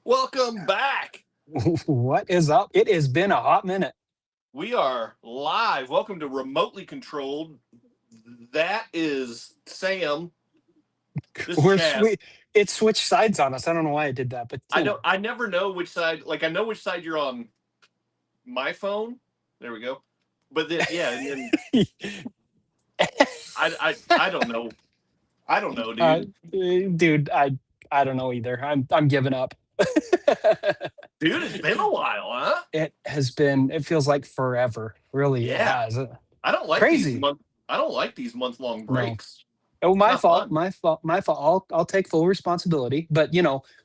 Welcome back. What is up? It has been a hot minute. We are live. Welcome to Remotely Controlled. That is Sam. This is Chaz. It switched sides on us. I don't know why it did that, but I never know which side. Like, I know which side you're on. My phone. There we go. But then, yeah, and then I don't know. I don't know, dude. Dude, I don't know either. I'm giving up. Dude, it's been a while, huh? It has been. It feels like forever. Really, Yeah. it has. I don't like Crazy. I don't like these month-long breaks. No. Oh, my fault. Fun. My fault. My fault. I'll take full responsibility. But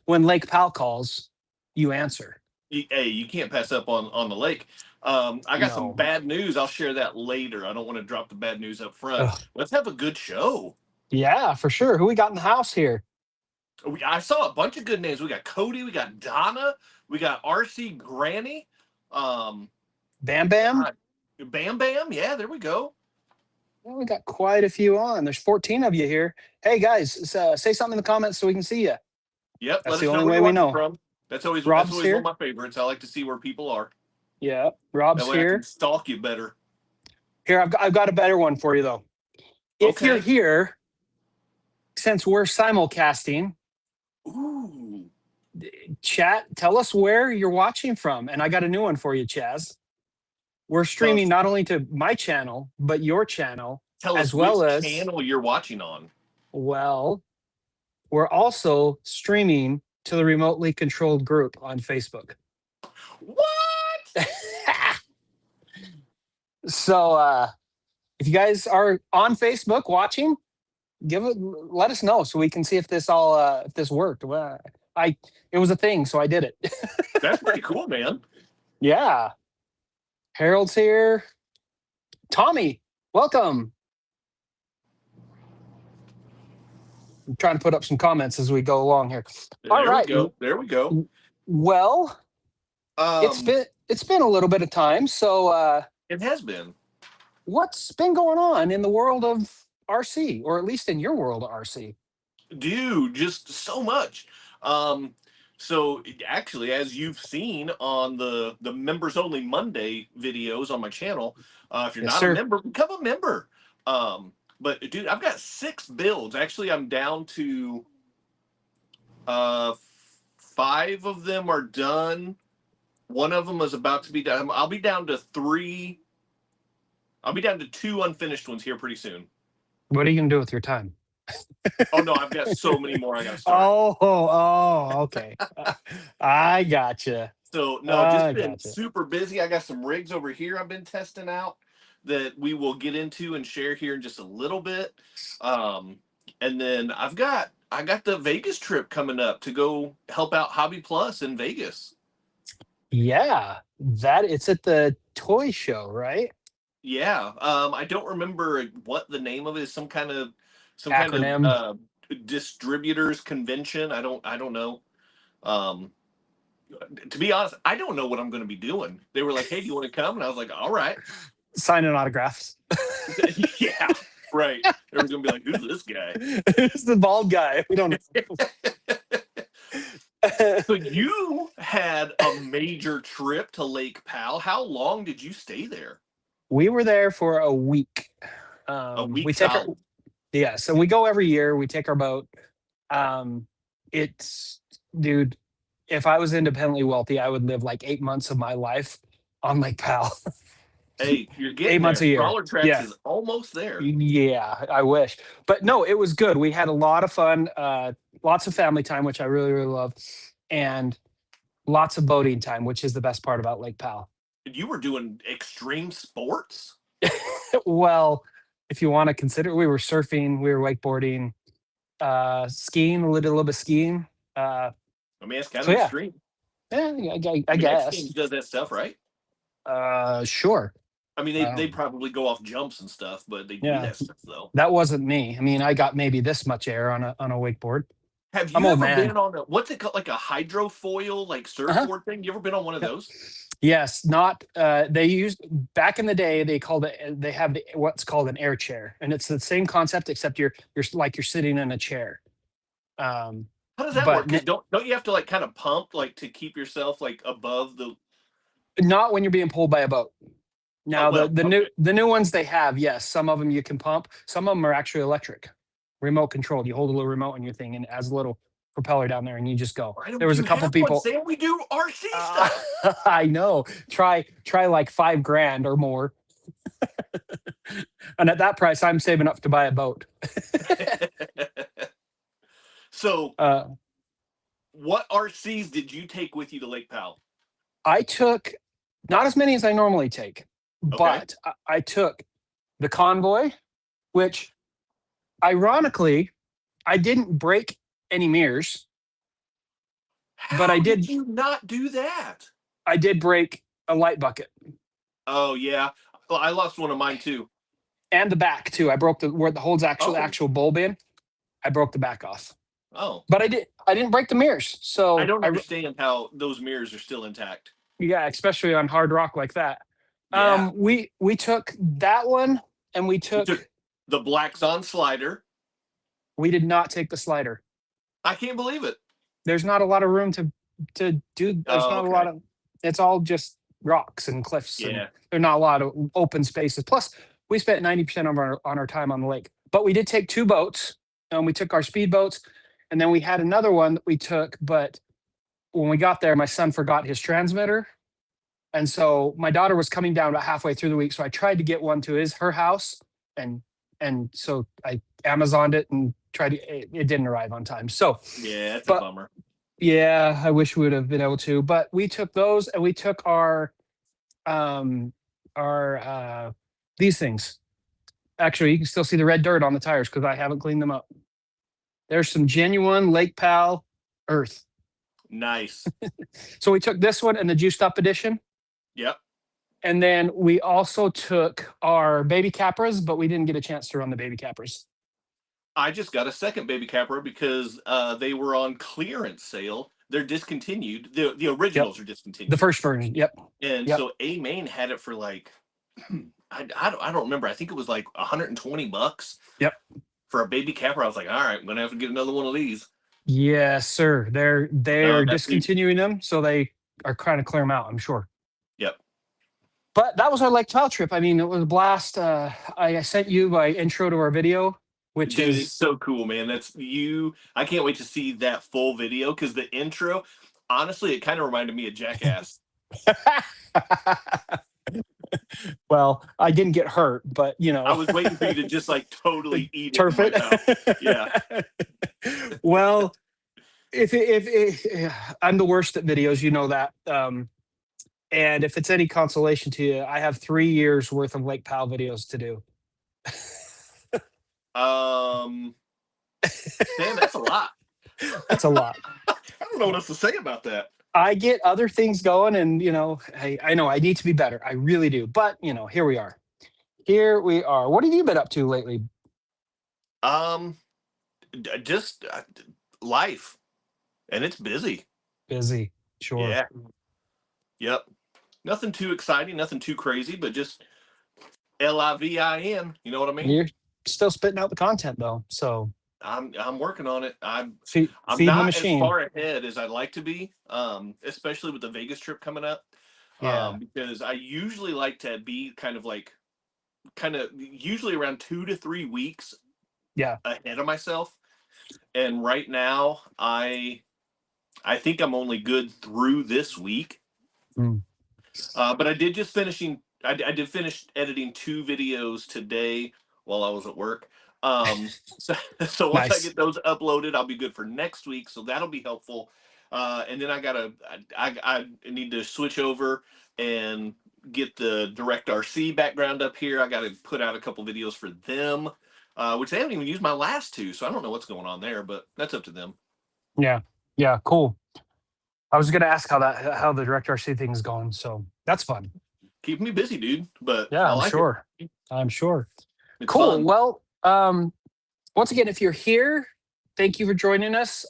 when Lake Powell calls, you answer. Hey, you can't pass up on the lake. I got some bad news. I'll share that later. I don't want to drop the bad news up front. Ugh. Let's have a good show. Yeah, for sure. Who we got in the house here? I saw a bunch of good names. We got Cody. We got Donna. We got RC Granny. Bam Bam. Bam Bam. Yeah, there we go. Well, we got quite a few on. There's 14 of you here. Hey guys, say something in the comments so we can see you. Yep, that's the only way we know. From. That's always one of my favorites. I like to see where people are. Yeah, Rob's that way here. I can stalk you better. Here, I've got a better one for you though. If you're here, since we're simulcasting, ooh, chat, tell us where you're watching from, and I got a new one for you, Chaz. We're streaming not only to my channel but your channel, tell us as well which as channel you're watching on. Well, we're also streaming to the remotely controlled group on Facebook. What? So if you guys are on Facebook watching, let us know so we can see if this worked. Well, it was a thing, so I did it. That's pretty cool, man. Yeah. Harold's here. Tommy, welcome. I'm trying to put up some comments as we go along here. All right. There we go. Well, it's been a little bit of time, so it has been. What's been going on in the world of RC, or at least in your world of RC? Dude, just so much. So actually, as you've seen on the members only Monday videos on my channel, if you're not a member, become a member. But dude, I've got 6 builds. Actually, I'm down to 5 of them are done. One of them is about to be done. I'll be down to 3. I'll be down to 2 unfinished ones here pretty soon. What are you gonna do with your time? Oh no, I've got so many more I gotta start. Oh, okay. I gotcha. So no, just been super busy. I got some rigs over here I've been testing out that we will get into and share here in just a little bit. And then I got the Vegas trip coming up to go help out Hobby Plus in Vegas. Yeah, it's at the toy show, right? Yeah. I don't remember what the name of it is. Some kind of distributors convention. I don't know. To be honest, I don't know what I'm going to be doing. They were like, "Hey, do you want to come?" And I was like, "All right." Signing autographs. Yeah, right. Everyone's going to be like, "Who's this guy?" It's the bald guy. We don't know. So you had a major trip to Lake Powell. How long did you stay there? We were there for a week. A week. So we go every year. We take our boat. Dude, if I was independently wealthy, I would live like 8 months of my life on Lake Powell. Hey, you're getting 8 months a year. CrawlTrax is almost there. Yeah, I wish. But no, it was good. We had a lot of fun, lots of family time, which I really, really love, and lots of boating time, which is the best part about Lake Powell. You were doing extreme sports? Well, if you want to consider, we were surfing, we were wakeboarding, skiing, a little bit of skiing. I mean, it's kind of extreme. Yeah, I guess. X Games does that stuff, right? Sure. I mean, they probably go off jumps and stuff, but they do that stuff though. That wasn't me. I mean, I got maybe this much air on a wakeboard. Have you ever been on what's it called, like a hydrofoil, like surfboard thing? You ever been on one of those? Yes, not. They used back in the day. They have what's called an air chair, and it's the same concept except you're sitting in a chair. How does that work? 'Cause don't you have to like kind of pump like to keep yourself like above the? Not when you're being pulled by a boat. Now Okay. the new ones they have, yes, some of them you can pump. Some of them are actually electric, remote controlled. You hold a little remote on your thing and it has a little propeller down there, and you just go. Why There don't was a you couple have one, people. Sam? We do RC stuff. I know. Try like $5,000 or more, and at that price, I'm saving up to buy a boat. So, what RCs did you take with you to Lake Powell? I took not as many as I normally take, Okay. but I took the Convoy, which ironically, I didn't break any mirrors, but How did you not do that? I did break a light bucket Oh yeah, well, I lost one of mine too. and the back too. I broke where the holds actual bulb in. I broke the back off. Oh, But I didn't break the mirrors. I So don't understand how those mirrors are still intact. yeah, especially on hard rock like that. Yeah, We took that one, and we you took took the Black on slider. we did not take the slider. I can't believe it. There's not a lot of room to do. There's Oh, not a okay. lot of. It's all just rocks and cliffs, and Yeah, there's not a lot of open spaces. Plus, we spent 90% of our time on the lake. But we did take two boats, and we took our speed boats, and then we had another one that we took. But when we got there, my son forgot his transmitter, and so my daughter was coming down about halfway through the week. So I tried to get one to her house, and so I Amazoned it and tried to. It didn't arrive on time. So, yeah, it's a but bummer. yeah, I wish we would have been able to. But we took those, and we took um these things. Actually, you can still see the red dirt on the tires because I haven't cleaned them up. There's some genuine Lake Powell earth. Nice. So we took this one and the juiced up edition. Yep. And then we also took our baby Capras, but we didn't get a chance to run the baby Capras. I just got a second baby Capra because they were on clearance sale. They're discontinued. The Yep. originals are discontinued. The first version. Yep. And Yep. so A Main had it for like I don't remember. I think it was like $120. Yep. For a baby Capra. I was like, all right, I'm gonna have to get another one of these. Yes, sir. They're That's discontinuing them, so they are trying to clear them out, I'm sure. Yep. But that was our Lake Powell trip. I mean, it was a blast. I sent you my intro to our video, which Dude, is it's so cool, man. That's you. I can't wait to see that full video because the intro, honestly, it kind of reminded me of Jackass. well, I didn't get hurt, but you know, I was waiting for you to just like totally eat it turf in my it. mouth. Yeah. Well, if I'm the worst at videos, you know that. And if it's any consolation to you, I have 3 years worth of Lake Powell videos to do. Sam, that's a lot. That's a lot. I don't know what else to say about that. I get other things going, and you know, I know I need to be better. I really do. But you know, here we are. Here we are. What have you been up to lately? Just life, and it's busy. Busy, sure. Yeah. Yep. Nothing too exciting, nothing too crazy, but just LIVIN. You know what I mean? You're still spitting out the content though, so I'm working on it. I'm feeding the not as machine. far ahead as I'd like to be, especially with the Vegas trip coming up. Yeah. Because I usually like to be kind of usually around 2 to 3 weeks ahead of myself. And right now I think I'm only good through this week. But I did I did finish editing 2 videos today while I was at work. So once I get those uploaded, I'll be good for next week. So that'll be helpful. And then I need to switch over and get the Direct RC background up here. I got to put out a couple videos for them, which they haven't even used my last 2. So I don't know what's going on there, but that's up to them. Yeah. Yeah. Cool. I was going to ask how the Direct RC thing is going. So that's fun. Keep me busy, dude. But yeah, I'm sure. I'm sure. It's cool. Fun. Well, once again, if you're here, thank you for joining us.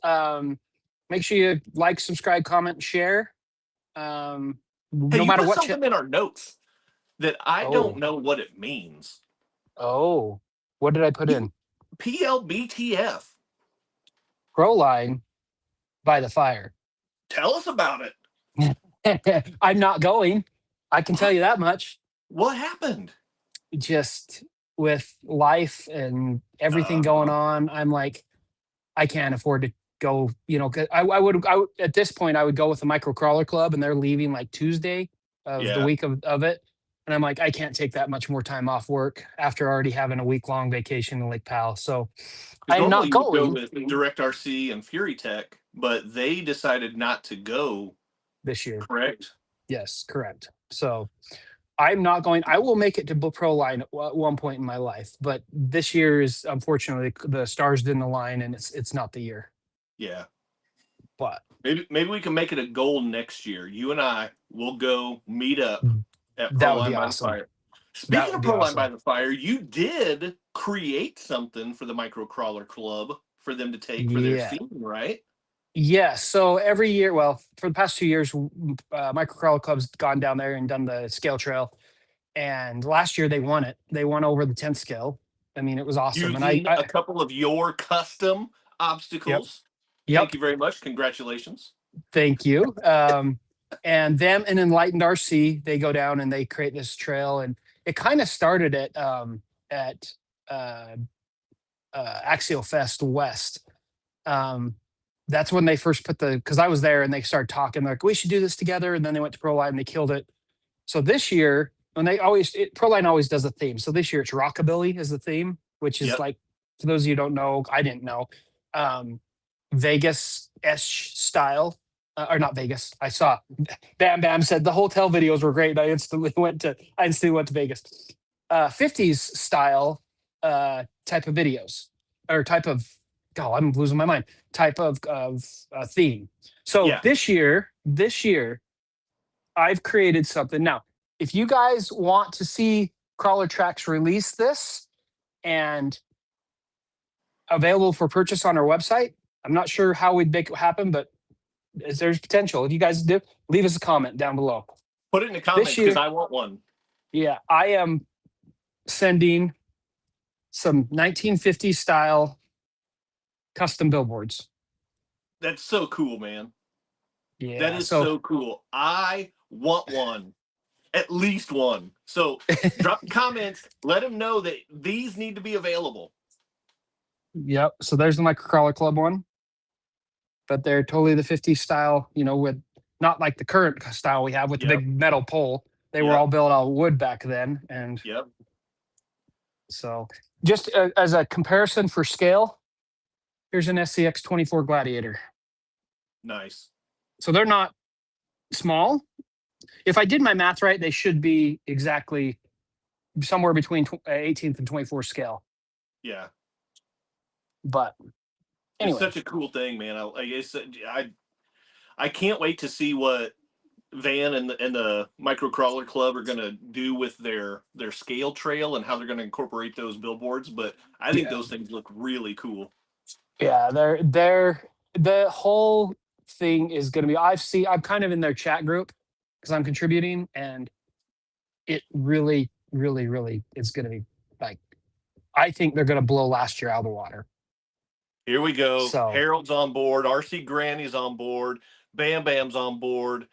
Make sure you like, subscribe, comment, share. No matter what. Something in our notes that I don't know what it means. Oh, what did I put in? PLBTF. Grow line by the fire. Tell us about it. I'm not going. I can tell you that much. What happened? Just with life and everything going on, I'm like, I can't afford to go. You know, 'cause I would at this point I would go with the Micro Crawler Club, and they're leaving like Tuesday of the Yeah. week of it, and I'm like, I can't take that much more time off work after already having a week-long vacation in Lake Powell. So Because I'm normally not you would go going with DirectRC and Fury Tech, but they decided not to go. this year. Correct. Yes, correct. So I'm not going. I will make it to Pro Line at one point in my life, but this year is unfortunately the stars didn't align, and it's not the year. Yeah. But Maybe we can make it a goal next year. You and I will go meet up at that Pro would Line be by awesome. the Fire. That Speaking would of be Pro Line by awesome. the Fire, you did create something for the Micro Crawler Club for them to take for their Yeah. scene, right? Yeah. So every year, well, for the past 2 years, Micro Crawler Club's gone down there and done the scale trail. And last year they won it. They won over the 10th scale. I mean, it was awesome. And Using I a couple of your custom yep, obstacles. yep. Thank you very much. Congratulations. Thank you. And them and Enlightened RC, they go down and they create this trail, and it kind of started at uh, Axial Fest West. That's when they first put because I was there and they started talking like we should do this together, and then they went to Pro Line and they killed it. So this year, when Pro Line always does a theme. So this year it's rockabilly is the theme, which is Yep. like for those of you who don't know, I didn't know, Vegas-ish style. Or not Vegas. I saw Bam Bam said the hotel videos were great. I instantly went to Vegas. 50s style type of videos or type of I'm losing my mind. Type of theme. So Yeah. this year, I've created something. Now, if you guys want to see CrawlTrax release this and available for purchase on our website, I'm not sure how we'd make it happen, but there's potential. If you guys do, leave us a comment down below. Put it in the comments because I want one. Yeah, I am sending some 1950s style custom billboards. That's so cool, man. Yeah, that is so cool. I want one, at least one. So drop comments. Let them know that these need to be available. Yep. So there's the Micro Crawler Club one, but they're totally the 50s style. You know, with not like the current style we have with the big metal pole. They were all built out of wood back then, and so just as a comparison for scale, here's an SCX24 Gladiator. Nice. So they're not small. If I did my math right, they should be exactly somewhere between 18th and 24th scale. Yeah. But anyway. It's such a cool thing, man. I can't wait to see what Van and the Micro Crawler Club are going to do with their scale trail and how they're going to incorporate those billboards. But I think those things look really cool. Yeah, the whole thing is going to be. I'm kind of in their chat group because I'm contributing, and it really, really, really is going to be like. I think they're going to blow last year out of the water. Here we go. So, Harold's on board. RC Granny's on board. Bam Bam's on board.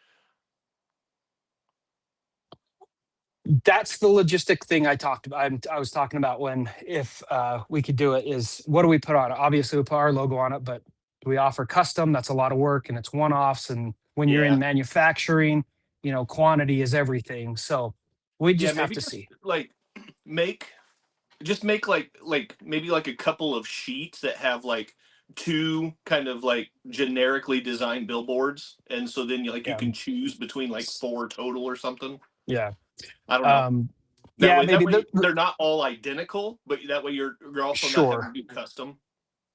That's the logistic thing I talked about. I was talking about if we could do it is what do we put on it? Obviously, we put our logo on it, but do we offer custom? That's a lot of work, and it's one-offs. And when you're in manufacturing, you know, quantity is everything. So we just have to see. Like make like maybe like a couple of sheets that have like two kind of like generically designed billboards, and so then you can choose between like 4 total or something. Yeah, I don't know. Maybe they're not all identical, but that way you're also not having to do custom.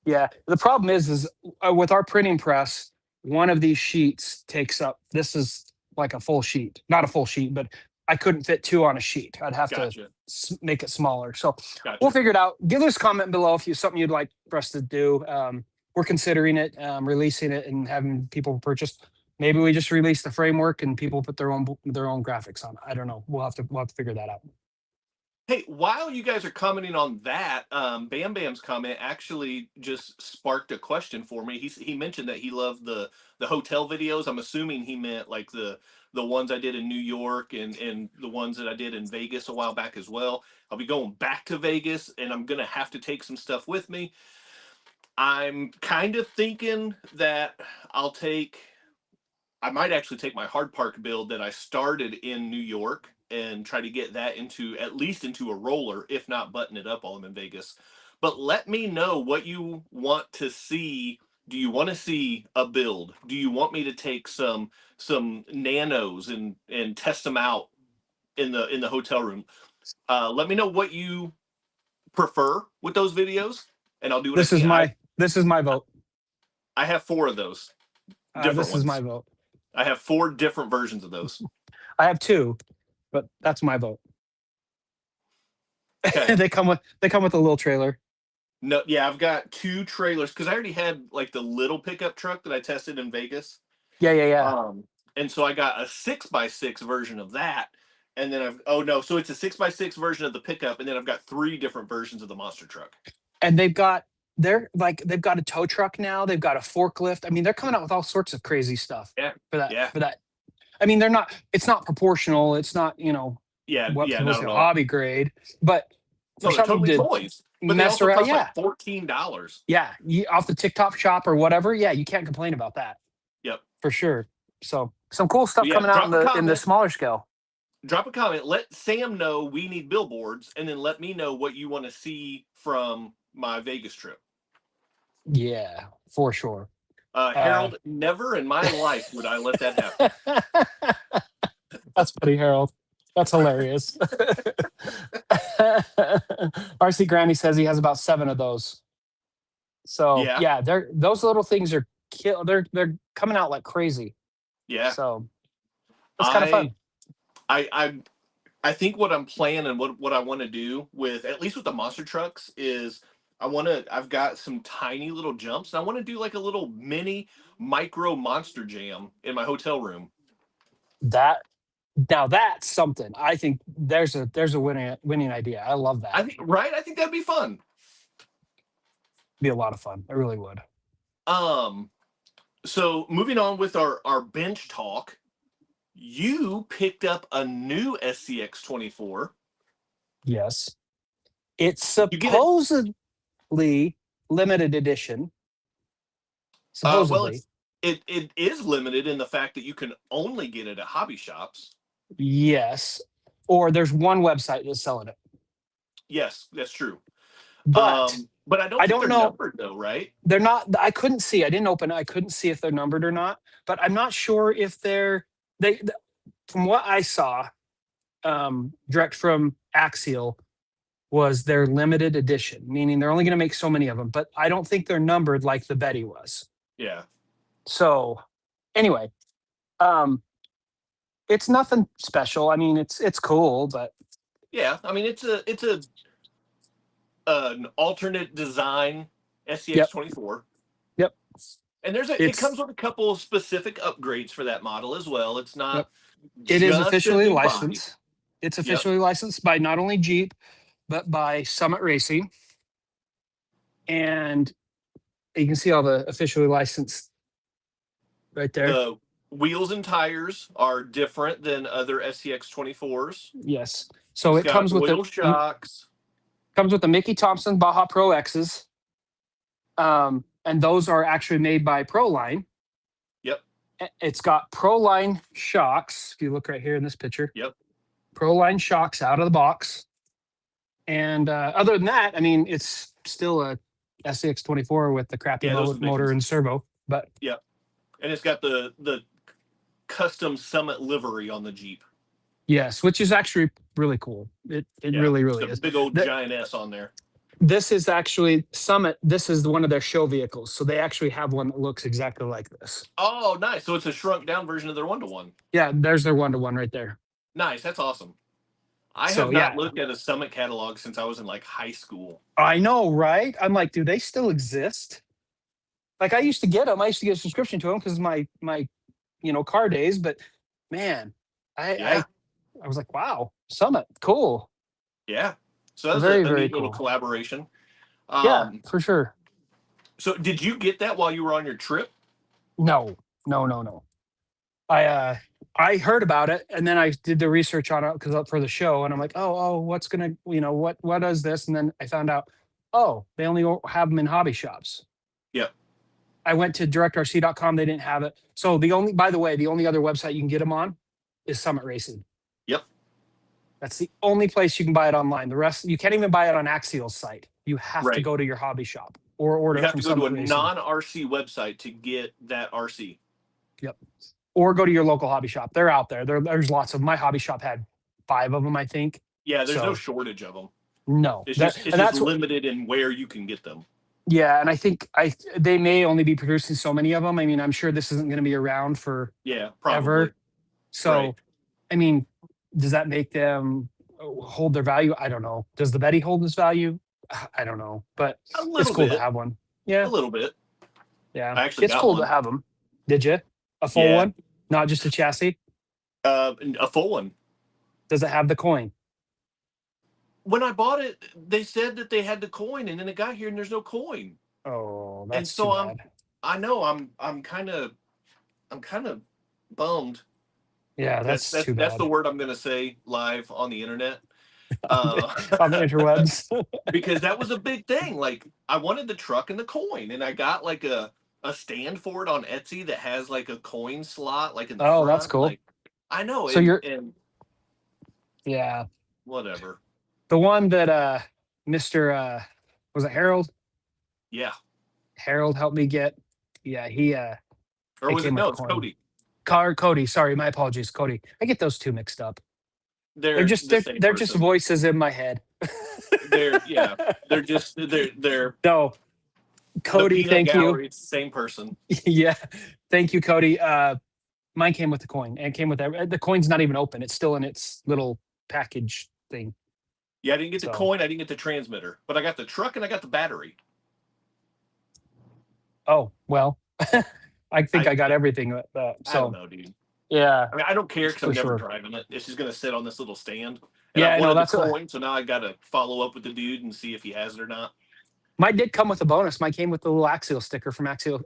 Yeah, the problem is with our printing press, one of these sheets takes up. This is like a full sheet, not a full sheet, but I couldn't fit 2 on a sheet. I'd have to make it smaller. So we'll figure it out. Give us a comment below if you something you'd like for us to do. We're considering it, releasing it, and having people purchase. Maybe we just release the framework and people put their own graphics on it. I don't know. We'll have to figure that out. Hey, while you guys are commenting on that, Bam Bam's comment actually just sparked a question for me. He mentioned that he loved the hotel videos. I'm assuming he meant like the ones I did in New York and the ones that I did in Vegas a while back as well. I'll be going back to Vegas, and I'm gonna have to take some stuff with me. I'm kind of thinking that I might actually take my hard park build that I started in New York and try to get that into at least into a roller, if not button it up while I'm in Vegas. But let me know what you want to see. Do you want to see a build? Do you want me to take some nanos and test them out in the hotel room? Let me know what you prefer with those videos, and I'll do what I can. This is my vote. I have 4 of those different This ones. is my vote. I have 4 different versions of those. I have 2, but that's my vote. Okay. they come with a little trailer. No, yeah, I've got 2 trailers because I already had like the little pickup truck that I tested in Vegas. Yeah. And so I got a 6x6 version of that, and then so it's a 6x6 version of the pickup, and then I've got 3 different versions of the monster truck. And they've got a tow truck now. They've got a forklift. I mean, they're coming out with all sorts of crazy stuff. Yeah. For that. Yeah. For that. I mean, it's not proportional. It's not, Yeah. what's Yeah. supposed Not to at all. hobby grade, but No, they're totally toys. But they also cost like $14. Yeah, off the TikTok shop or whatever. Yeah, you can't complain about that. Yep. For sure. So some cool stuff Yeah, coming out in the smaller scale. Drop a comment. Let Sam know we need billboards, and then let me know what you want to see from my Vegas trip. Yeah, for sure. Harold, never in my life would I let that happen. That's funny, Harold. That's hilarious. RC Granny says he has about 7 of those. So yeah, those little things are they're coming out like crazy. Yeah. So it's kind of fun. I think what I'm planning and what I want to do with at least with the monster trucks is I've got some tiny little jumps, and I want to do like a little mini micro monster jam in my hotel room. Now that's something. I think there's a winning idea. I love that. I think that'd be fun. Be a lot of fun. It really would. So moving on with our bench talk, you picked up a new SCX24. Yes. It's supposedly limited edition. Supposedly. Well, it is limited in the fact that you can only get it at hobby shops. Yes. Or there's one website that's selling it. Yes, that's true. But I don't think they're numbered though, right? They're not. I couldn't see. I didn't open it. I couldn't see if they're numbered or not. But I'm not sure if they from what I saw, direct from Axial, was their limited edition, meaning they're only going to make so many of them. But I don't think they're numbered like the Betty was. Yeah. So anyway, it's nothing special. I mean, it's cool, but yeah, I mean it's an alternate design SCX24. Yep. And it comes with a couple of specific upgrades for that model as well. It's not. Yep. It is officially licensed. Body. It's officially licensed by not only Jeep, but by Summit Racing. And you can see all the officially licensed right there. The wheels and tires are different than other SCX24s. Yes. So it comes with oil shocks. Comes with the Mickey Thompson Baja Pro X's. And those are actually made by Proline. Yep. It's got Proline shocks. If you look right here in this picture. Yep. Proline shocks out of the box. And other than that, I mean, it's still a SCX24 with the crappy motor and servo. But yep. And it's got the custom Summit livery on the Jeep. Yes, which is actually really cool. It really is. Big old giant S on there. This is actually Summit. This is one of their show vehicles. So they actually have one that looks exactly like this. Oh, nice. So it's a shrunk down version of their 1-to-1. Yeah, there's their 1-to-1 right there. Nice. That's awesome. I have not looked at a Summit catalog since I was in like high school. I know, right? I'm like, do they still exist? Like I used to get them. I used to get a subscription to them because my car days. But man, I was like, wow, Summit, cool. Yeah. So that's Very, a very neat little cool. collaboration. Yeah, for sure. So did you get that while you were on your trip? No, no, no, no. I heard about it and then I did the research on it because for the show, and I'm like, oh, what's gonna, what is this? And then I found out, oh, they only have them in hobby shops. Yep. I went to directrc.com. They didn't have it. So by the way, the only other website you can get them on is Summit Racing. Yep. That's the only place you can buy it online. The rest, you can't even buy it on Axial's site. You have to Right. go to your hobby shop or order You it have from to go to Summit a Racing. non-RC website to get that RC. Yep. Or go to your local hobby shop. They're out there. There's lots of. My hobby shop had 5 of them, I think. Yeah, there's no shortage of them. No, It's just limited in where you can get them. Yeah, and I think they may only be producing so many of them. I mean, I'm sure this isn't going to be around for probably. ever. So, right. I mean, does that make them hold their value? I don't know. Does the Betty hold its value? I don't know, but it's cool to have one. Yeah, a little bit. Yeah, I actually it's got cool one. to have them. Did you? A full one, not just a chassis. A full one. Does it have the coin? When I bought it, they said that they had the coin, and then it got here and there's no coin. Oh, that's too bad. I know I'm kind of bummed. Yeah, that's too bad. That's the word I'm going to say live on the internet. On the interwebs. Because that was a big thing. Like, I wanted the truck and the coin, and I got like a stand for it on Etsy that has like a coin slot, like in the front. That's cool. Like, I know. So yeah, whatever. The one that Mr. Was it Harold? Yeah, Harold helped me get. Yeah, he or was it no? It's Cody. Cody. Sorry, my apologies, Cody. I get those two mixed up. They're just voices in my head. They're no. Cody, thank you. It's the same person. Yeah, thank you, Cody. Mine came with the coin, and it came with the coin's not even open. It's still in its little package thing. Yeah, I didn't get the coin. I didn't get the transmitter, but I got the truck and I got the battery. Oh well, I think I got everything. I don't know, dude. Yeah, I mean, I don't care because I'm never driving it. It's just gonna sit on this little stand. And I wanted the coin, so now I got to follow up with the dude and see if he has it or not. Mine did come with a bonus. Mine came with the little Axial sticker from Axial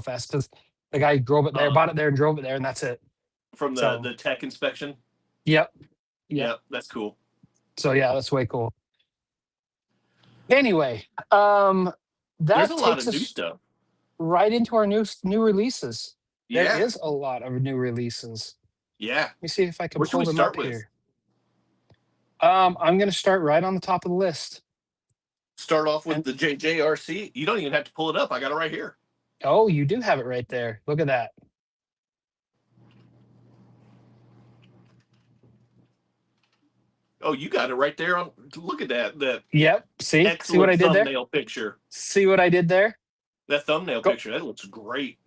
Fest because the guy drove it there, bought it there, and drove it there, and that's it. From the tech inspection. Yep, that's cool. So yeah, that's way cool. Anyway, that there's a lot of new stuff right into our new releases. Yeah. There is a lot of new releases. Yeah. Let me see if I can pull them up here. I'm going to start right on the top of the list. Start off with the JJRC. You don't even have to pull it up. I got it right here. Oh, you do have it right there. Look at that. Oh, you got it right there on. Look at that. Yep. See what I did there? Thumbnail picture. See what I did there? That thumbnail picture. That looks great.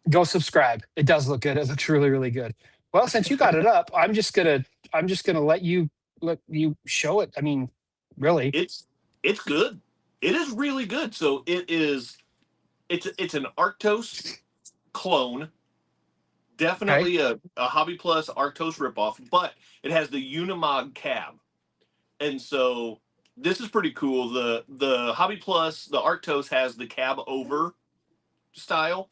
Go subscribe. It does look good. It looks really, really good. Well, since you got it up, I'm just gonna let you show it. I mean, really, it's good. It is really good. So it's an Arktos clone. Definitely a Hobby Plus Arktos ripoff, but it has the Unimog cab. And so this is pretty cool. The Hobby Plus, the Arktos has the cab over style.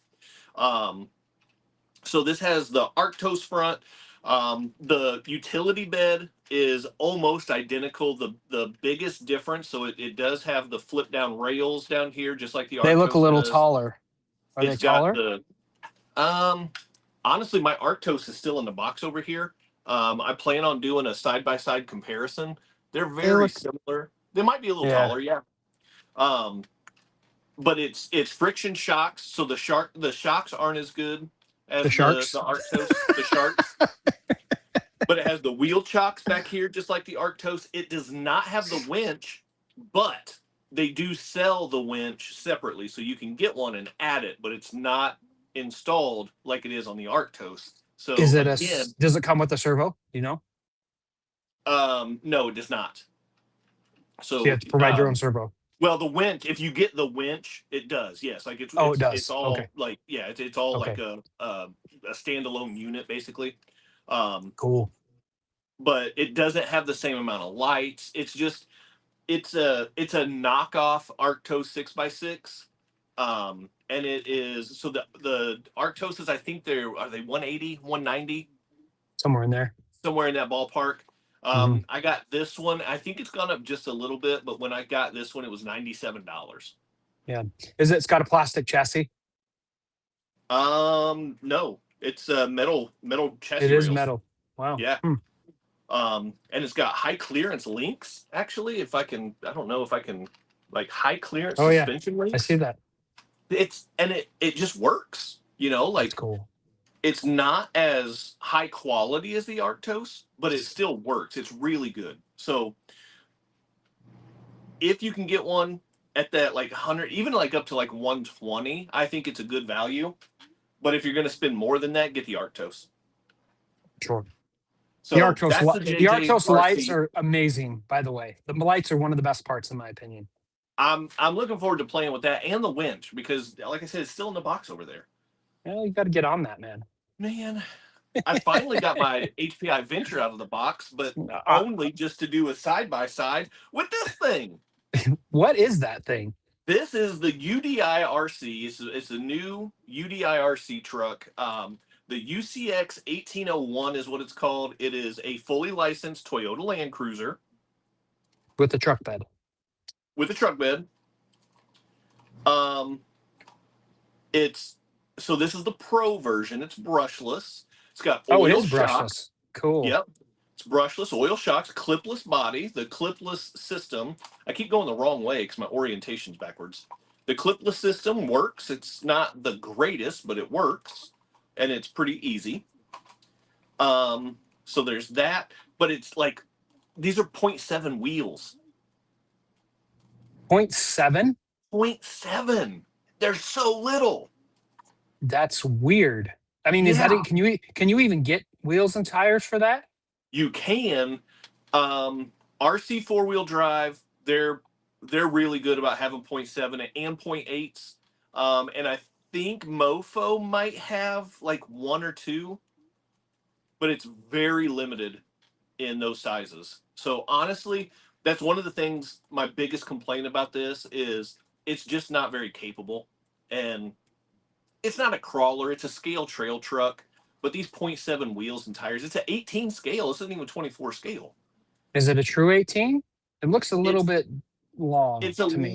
So this has the Arktos front. The utility bed is almost identical. The biggest difference, so it does have the flip down rails down here, just like the Arktos. They look a little taller. Are they taller? Honestly, my Arktos is still in the box over here. I plan on doing a side-by-side comparison. They're very similar. They might be a little taller, yeah. But it's friction shocks, so the shocks aren't as good as the Arktos, the sharks. But it has the wheel chocks back here, just like the Arktos. It does not have the winch, but they do sell the winch separately, so you can get one and add it, but it's not installed like it is on the Arktos. So does it come with a servo? You know? No, it does not. So you have to provide your own servo. Well, the winch, if you get the winch, it does. Yes, like it does. It's all like it's all like a standalone unit basically. Cool. but it doesn't have the same amount of lights. It's a knockoff Arktos 6x6. And it is, so the Arctoses, I think are they 180, 190? Somewhere in there. Somewhere in that ballpark. Mhm. I got this one. I think it's gone up just a little bit, but when I got this one, it was $97. Yeah. It's got a plastic chassis? No, it's metal It chassis is rails. metal. Wow. Yeah. And it's got high clearance links. Actually, I don't know if I can, like, high clearance Oh yeah, suspension I see links. that. It just works. That's Like, cool. it's not as high quality as the Arktos, but it still works. It's really good. So if you can get one at that like 100, even like up to like 120, I think it's a good value. But if you're going to spend more than that, get the Arktos. Sure. So that's the The Arktos lights JJRC. are amazing, by the way. The lights are one of the best parts, in my opinion. I'm looking forward to playing with that and the winch because, like I said, it's still in the box over there. Well, you got to get on that, man. Man, I finally got my HPI Venture out of the box, but Uh, only just to do a side by side with this thing. what is that thing? This is the UDI-RC. It's a new UDI-RC truck. The UCX 1801 is what it's called. It is a fully licensed Toyota Land Cruiser With the truck bed. with a truck bed. It's so this is the Pro version. It's brushless. It's got Oh, it oil is shocks. brushless. Cool. Yep. It's brushless, oil shocks, clipless body. The clipless system. I keep going the wrong way because my orientation's backwards. The clipless system works. It's not the greatest, but it works, and it's pretty easy. So there's that. But it's like these are 0.7 wheels. 0.7? 0.7. They're so little. That's weird. I mean, is Yeah. that it? Can you even get wheels and tires for that? You can. RC four-wheel drive, they're really good about having 0.7 and 0.8s. And I think Mofo might have like one or two, but it's very limited in those sizes. So honestly, that's one of the things. My biggest complaint about this is it's just not very capable, and it's not a crawler. It's a scale trail truck. But these 0.7 wheels and tires, it's an 18 scale. This isn't even 24 scale. Is it a true 18? It looks a little It's bit long to me.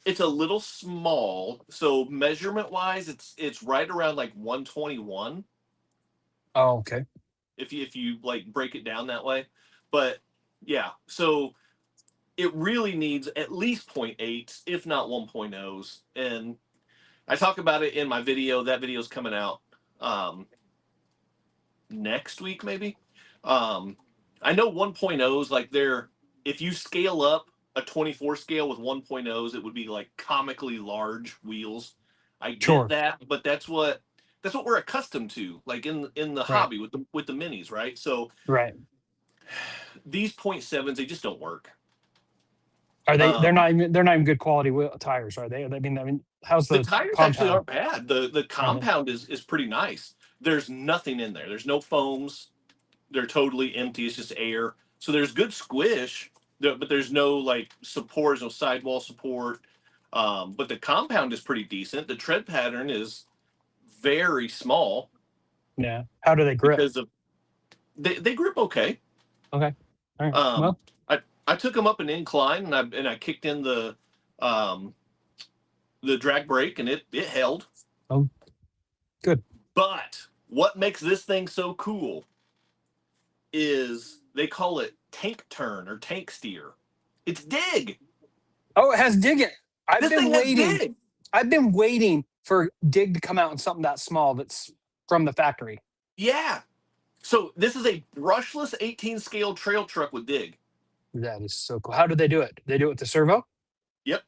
it's a little small. So measurement wise, it's right around like 121 Oh, okay. if you like break it down that way. But yeah, so it really needs at least 0.8s, if not 1.0s. And I talk about it in my video. That video's coming out next week, maybe. I know 1.0s, like if you scale up a 24 scale with 1.0s, it would be like comically large wheels. I get Sure. that, but that's what we're accustomed to, like in the Right. hobby with the minis, right? So Right. these 0.7s, they just don't work. Are they? They're not even good quality tires, are they? I mean, how's The the tires actually compound? aren't bad. The compound is pretty nice. There's nothing in there. There's no foams. They're totally empty. It's just air. So there's good squish, but there's no like support, there's no sidewall support. But the compound is pretty decent. The tread pattern is very small Yeah. How do they grip? because of they grip okay. Okay. All right. Um, Well, I took them up an incline and I kicked in the drag brake and it held. oh, good. But what makes this thing so cool is they call it tank turn or tank steer. It's dig. Oh, it has dig it. This thing has dig. I've been waiting for dig to come out in something that small that's from the factory. Yeah. So this is a brushless 18 scale trail truck with dig. That is so cool. How do they do it? They do it with the servo? Yep.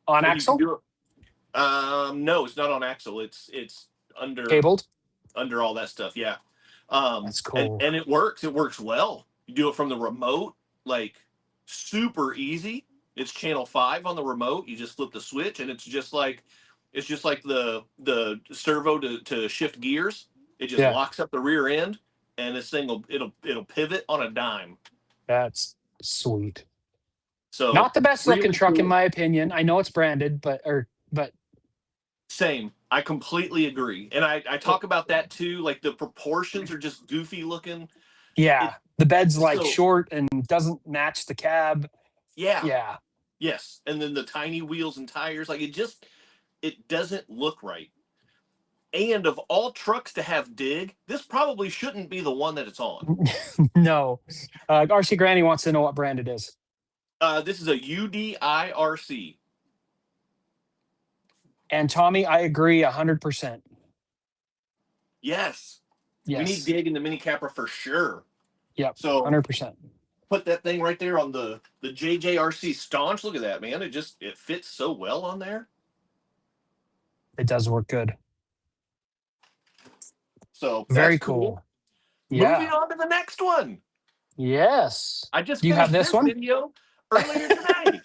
On And axle? no, it's not on axle. It's under Cabled? under all that stuff. Yeah. That's cool. And it works. It works well. You do it from the remote, like super easy. It's channel 5 on the remote. You just flip the switch and it's just like the servo to shift gears. It just Yeah. locks up the rear end and this thing it'll pivot on a dime. That's sweet. So not the best looking really truck in cool. my opinion. I know it's branded, but Same. I completely agree. And I talk about that too. Like the proportions are just goofy looking. yeah, the bed's like So short and doesn't match the cab. yeah. Yeah. Yes. And then the tiny wheels and tires, like it doesn't look right. And of all trucks to have dig, this probably shouldn't be the one that it's on. No. RC Granny wants to know what brand it is. This is a UDIRC. And Tommy, I agree 100%. Yes. Yes. We need dig in the mini capper for sure. Yep. So 100%. Put that thing right there on the JJRC Staunch. Look at that, man. It fits so well on there. It does work good. So very that's cool. Yeah. Moving on to the next one. Yes. I just you finished have this one video earlier today.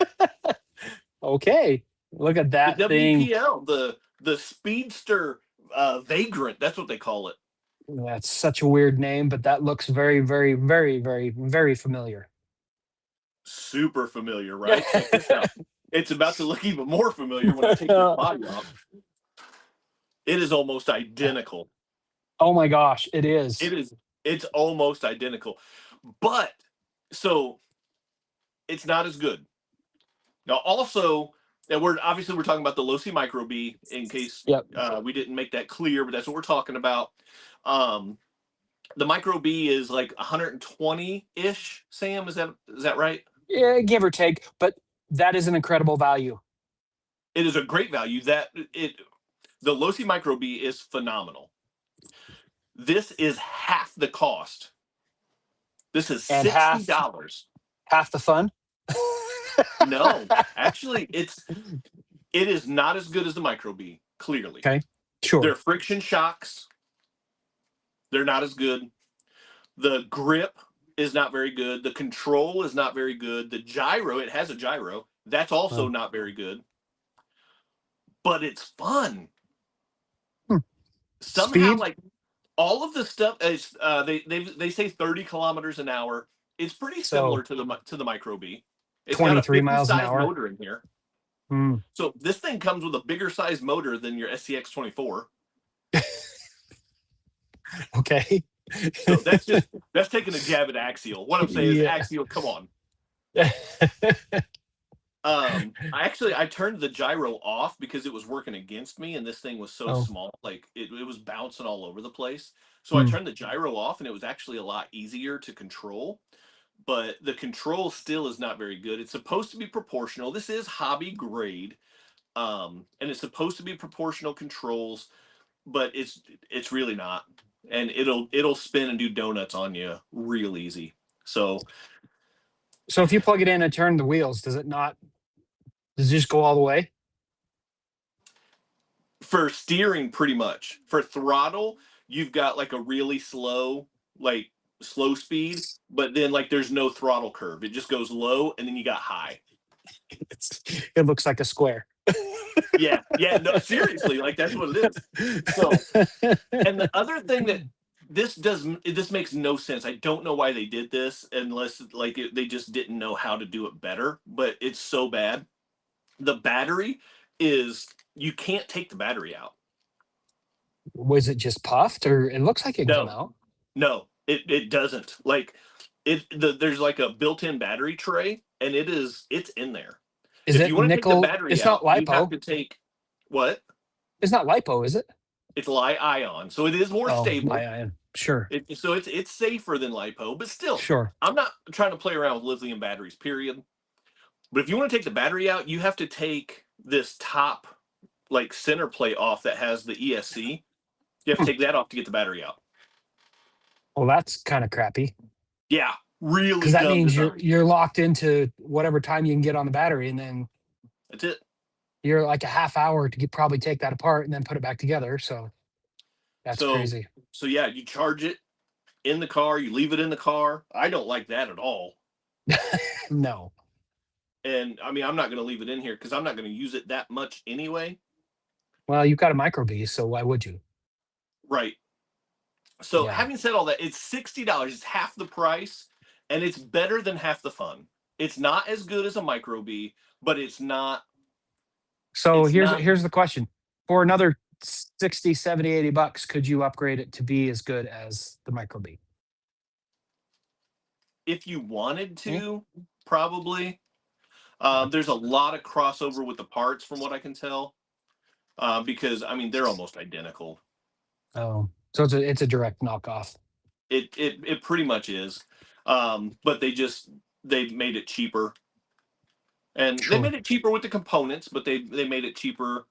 Okay. Look at that the thing. WPL, the Speedster Vagrant. That's what they call it. That's such a weird name, but that looks very, very, very, very, very familiar. Super familiar, right? Check this out. It's about to look even more familiar when I take the body off. It is almost identical. Oh my gosh, it is. It's almost identical. But so it's not as good. Now also, and we're talking about the Losi Micro B in case we didn't make that clear, but that's what we're talking about. The Micro B is like 120-ish, Sam, is that right? Yeah, give or take, but that is an incredible value. It is a great value. The Losi Micro B is phenomenal. This is half the cost. This is $60. Half the fun? No, actually, it is not as good as the Micro B, clearly. Okay, sure. Their friction shocks, they're not as good. The grip is not very good. The control is not very good. The gyro, it has a gyro. That's also not very good. But it's fun. Somehow, Speed? like all of the stuff is they say 30 kilometers an hour. It's pretty similar to the Micro B. It's 23 got a miles an hour motor in here. So this thing comes with a bigger size motor than your SCX24. Okay. So that's taking a jab at Axial. What I'm saying is, Axial, come on. I turned the gyro off because it was working against me, and this thing was so small, like it was bouncing all over the place. So I turned the gyro off, and it was actually a lot easier to control. But the control still is not very good. It's supposed to be proportional. This is hobby grade, and it's supposed to be proportional controls, but it's really not. And it'll spin and do donuts on you real easy. So if you plug it in and turn the wheels, does it just go all the way? For steering, pretty much. For throttle, you've got like a really slow speed, but then like there's no throttle curve. It just goes low and then you got high. It looks like a square. Yeah, no, seriously, like that's what it is. So, and the other thing that this makes no sense. I don't know why they did this unless they just didn't know how to do it better, but it's so bad. The battery you can't take the battery out. Was it just puffed, or it looks like it came out? No, it doesn't. Like there's like a built-in battery tray, and it's in there. If you want to take the battery out, not lipo. You have to take what? It's not lipo, is it? It's Li-ion, so it is more stable. Li-ion, sure. So it's safer than lipo, but still, sure. I'm not trying to play around with lithium batteries, period. But if you want to take the battery out, you have to take this top center plate off that has the ESC. You have to take that off to get the battery out. Well, that's kind of crappy. Yeah, really. Because that means you're locked into whatever time you can get on the battery, and then that's it. You're like a half hour to probably take that apart and then put it back together. So that's crazy. So yeah, you charge it in the car, you leave it in the car. I don't like that at all. No. And I mean, I'm not going to leave it in here because I'm not going to use it that much anyway. Well, you've got a Micro B, so why would you? Right. So having said all that, it's $60. It's half the price, and it's better than half the fun. It's not as good as a Micro B, but it's not. So It's not. here's the question. For another 60, 70, 80 bucks, could you upgrade it to be as good as the Micro B? If you wanted to, probably. There's a lot of crossover with the parts, from what I can tell, because I mean they're almost identical. Oh, so it's a direct knockoff. It pretty much is, but they made it cheaper, and they made it cheaper with the components, but they made it cheaper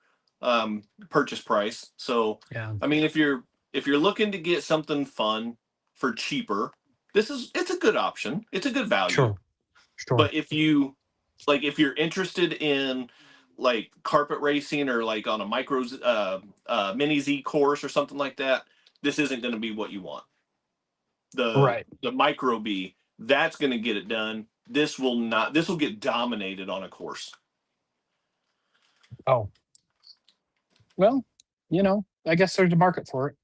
purchase price. So I mean, if you're looking to get something fun for cheaper, it's a good option. It's a good value. Sure. But if you're interested in like carpet racing or like on a mini Z course or something like that, this isn't going to be what you want. The Micro B, that's going to get it done. This will not. This will get dominated on a course. Oh, well, I guess there's a market for it.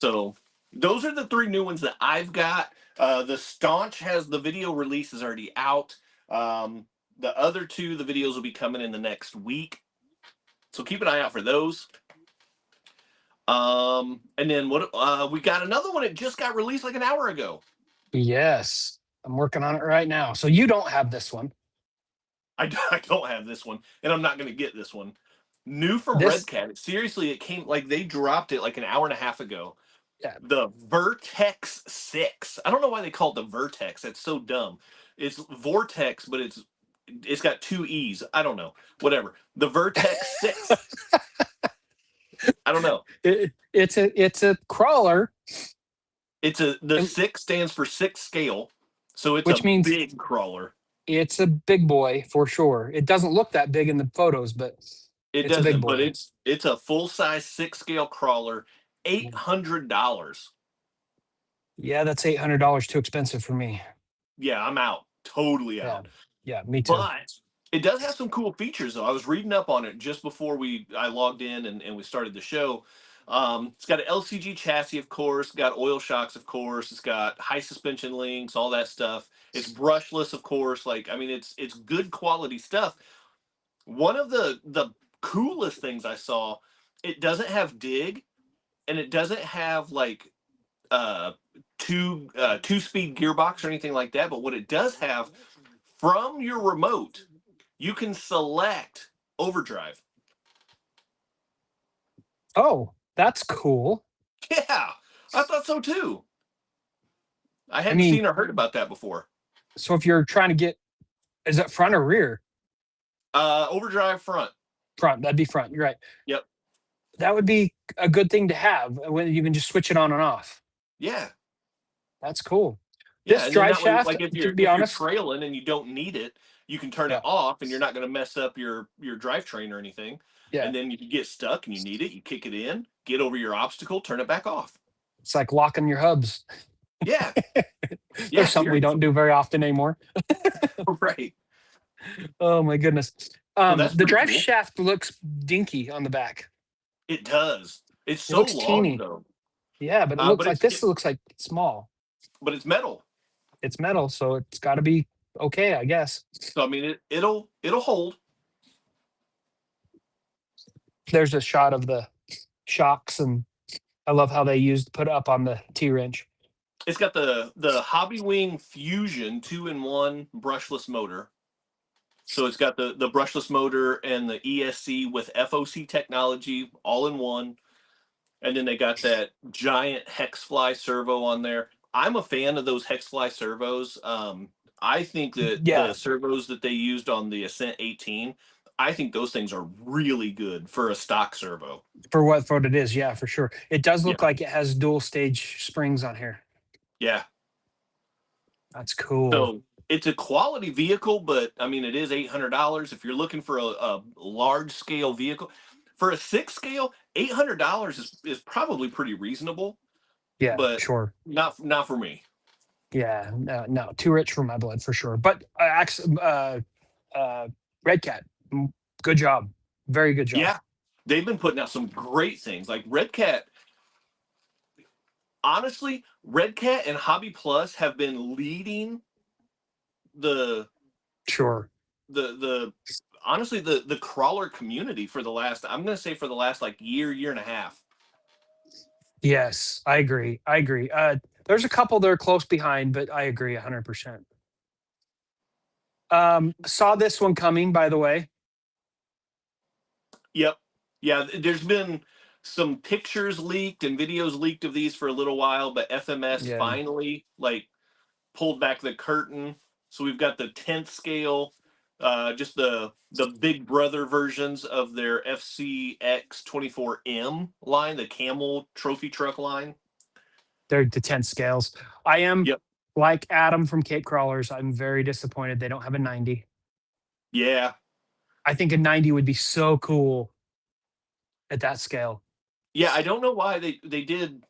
So those are the 3 new ones that I've got. The Staunch has the video release is already out. The other 2, the videos will be coming in the next week. So keep an eye out for those. And then we got another one. It just got released like an hour ago. Yes, I'm working on it right now. So you don't have this one. I don't have this one, and I'm not going to get this one. New from Red Cat. Seriously, it came like they dropped it like an hour and a half ago. Yeah. The Vertex 6. I don't know why they call it the Vertex. That's so dumb. It's Vortex, but it's got 2 E's. I don't know. Whatever. The Vertex 6. I don't know. It's a crawler. The 6 stands for 6 scale, so it's which means big crawler. It's a big boy for sure. It doesn't look that big in the photos, but it's a big boy. But it's a full size 6 scale crawler. $800. Yeah, that's $800 too expensive for me. Yeah, I'm out. Totally out. Yeah, me too. But it does have some cool features, though. I was reading up on it just before I logged in and we started the show. It's got an LCG chassis, of course. Got oil shocks, of course. It's got high suspension links, all that stuff. It's brushless, of course. Like, I mean, it's good quality stuff. One of the coolest things I saw, it doesn't have dig, and it doesn't have like two-speed gearbox or anything like that. But what it does have, from your remote, you can select overdrive. Oh, that's cool. Yeah, I thought so too. I hadn't seen or heard about that before. So if you're trying to get, is it front or rear? Overdrive front. Front, that'd be front. You're right. Yep. That would be a good thing to have when you can just switch it on and off. Yeah. That's cool. Yeah, this drive shaft, like if you're trailing and you don't need it, you can turn it off, and you're not going to mess up your drivetrain or anything. Yeah. And then if you get stuck and you need it, you kick it in, get over your obstacle, turn it back off. It's like locking your hubs. Yeah. There's something we don't do very often anymore. Right. Oh my goodness. The drive shaft looks dinky on the back. It does. It looks long, teeny, though. Yeah, but it looks like this looks like small. But it's metal. It's metal, so it's got to be okay, I guess. So I mean, it'll hold. There's a shot of the shocks, and I love how they put up on the T-wrench. It's got the Hobby Wing Fusion 2-in-1 brushless motor. So it's got the brushless motor and the ESC with FOC technology all in one. And then they got that giant Hexfly servo on there. I'm a fan of those Hexfly servos. I think that the servos that they used on the Ascent 18, I think those things are really good for a stock servo. For what it is, yeah, for sure. It does look like it has dual stage springs on here. Yeah. That's cool. So it's a quality vehicle, but I mean, it is $800. If you're looking for a large scale vehicle, for a 6 scale, $800 is probably pretty reasonable. Yeah, but sure. Not for me. Yeah, no, too rich for my blood for sure. But Red Cat, good job, very good job. Yeah, they've been putting out some great things. Like Red Cat, honestly, Red Cat and Hobby Plus have been leading the honestly the crawler community for the last, I'm going to say for the last like year and a half. Yes, I agree. There's a couple that are close behind, but I agree 100%. Saw this one coming, by the way. Yep. Yeah, there's been some pictures leaked and videos leaked of these for a little while, but FMS Yeah. finally like pulled back the curtain. So we've got the 10th scale, just the big brother versions of their FCX24M line, the Camel trophy truck line. They're the 10 scales. I am Yep. like Adam from Cape Crawlers. I'm very disappointed they don't have a 90. Yeah. I think a 90 would be so cool at that scale. Yeah, I don't know why they did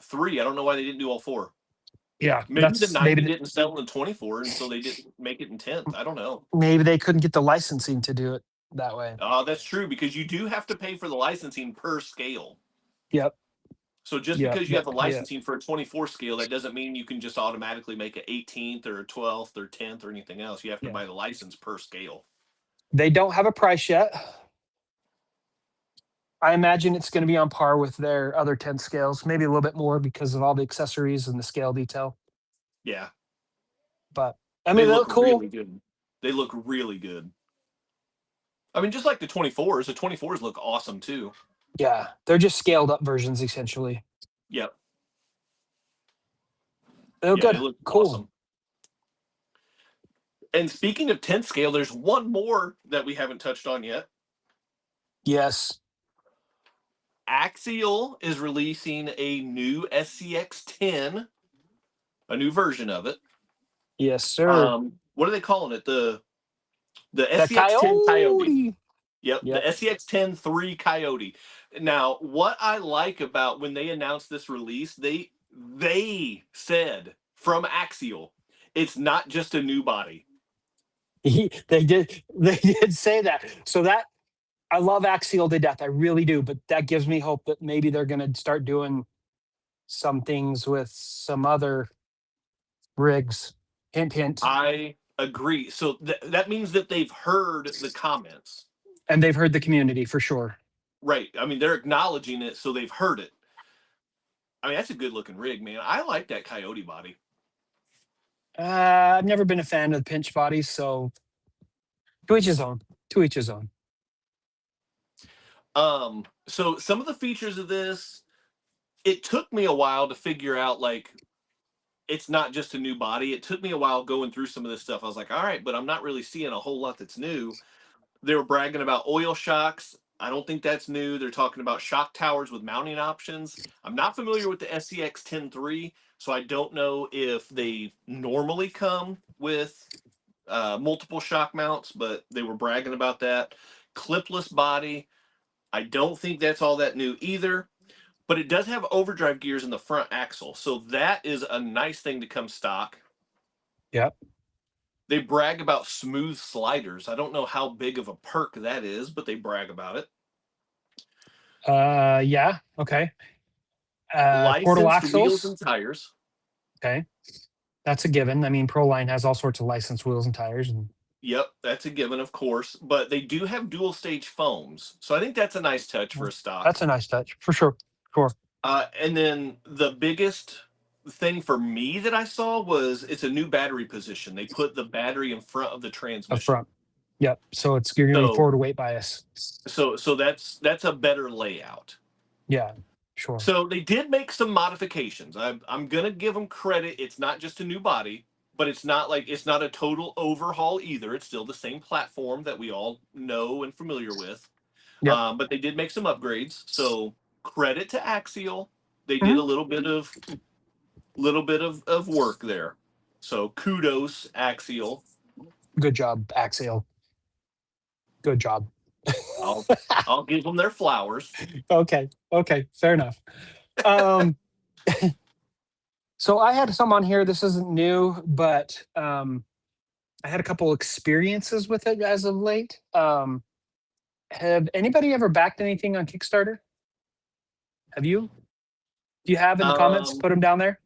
3. I don't know why they didn't do all 4. Yeah, Maybe the 90 didn't sell in 24, and so they didn't make it in 10th. I don't know. Maybe they couldn't get the licensing to do it that way. That's true, because you do have to pay for the licensing per scale. Yep. So just because you have the licensing for a 24 scale, that doesn't mean you can just automatically make an 18th or a 12th or 10th or anything else. You have to buy the license per scale. They don't have a price yet. I imagine it's going to be on par with their other 10 scales, maybe a little bit more because of all the accessories and the scale detail. Yeah. But I mean, they look cool. Really good. They look really good. I mean, just like the 24s look awesome too. Yeah, they're just scaled up versions essentially. Yep. They look good. They look cool. Awesome. And speaking of 10th scale, there's one more that we haven't touched on yet. Yes. Axial is releasing a new SCX10, a new version of it. Yes, sir. What are they calling it? The SCX10 Coyote. Yep, the SCX10 3 Coyote. Now, what I like about when they announced this release, they said from Axial, it's not just a new body. They did say that. So that, I love Axial to death. I really do. But that gives me hope that maybe they're going to start doing some things with some other rigs. Hint, hint. I agree. So that means that they've heard the comments. And they've heard the community for sure. Right. I mean, they're acknowledging it, so they've heard it. I mean, that's a good looking rig, man. I like that Coyote body. I've never been a fan of the pinch bodies, so to each his own. To each his own. So some of the features of this, it took me a while to figure out, like, it's not just a new body. It took me a while going through some of this stuff. I was like, all right, but I'm not really seeing a whole lot that's new. They were bragging about oil shocks. I don't think that's new. They're talking about shock towers with mounting options. I'm not familiar with the SCX10 so I don't know if they normally come with multiple shock mounts, but they were bragging about that. Clipless body. I don't think that's all that new either, but it does have overdrive gears in the front axle. So that is a nice thing to come stock. Yep. They brag about smooth sliders. I don't know how big of a perk that is, but they brag about it. Yeah. Okay. Portal Licensed axles. wheels and tires. Okay. That's a given. I mean, Proline has all sorts of licensed wheels and tires. Yep, that's a given, of course. But they do have dual stage foams. So I think that's a nice touch for a stock. That's a nice touch, for sure. Sure. And then the biggest thing for me that I saw was it's a new battery position. They put the battery in front of the transmission. Up front. Yep. So it's you're going to be forward weight bias. So that's a better layout. Yeah, sure. So they did make some modifications. I'm gonna give them credit. It's not just a new body, but it's not a total overhaul either. It's still the same platform that we all know and familiar with. Yep. But they did make some upgrades. So credit to Axial. They did a little bit of work there. So kudos, Axial. Good job, Axial. Good job. I'll give them their flowers. Okay. Fair enough. So I had some on here. This isn't new, but I had a couple experiences with it as of late. Have anybody ever backed anything on Kickstarter? Have you? Do you have in the comments? Put them down there.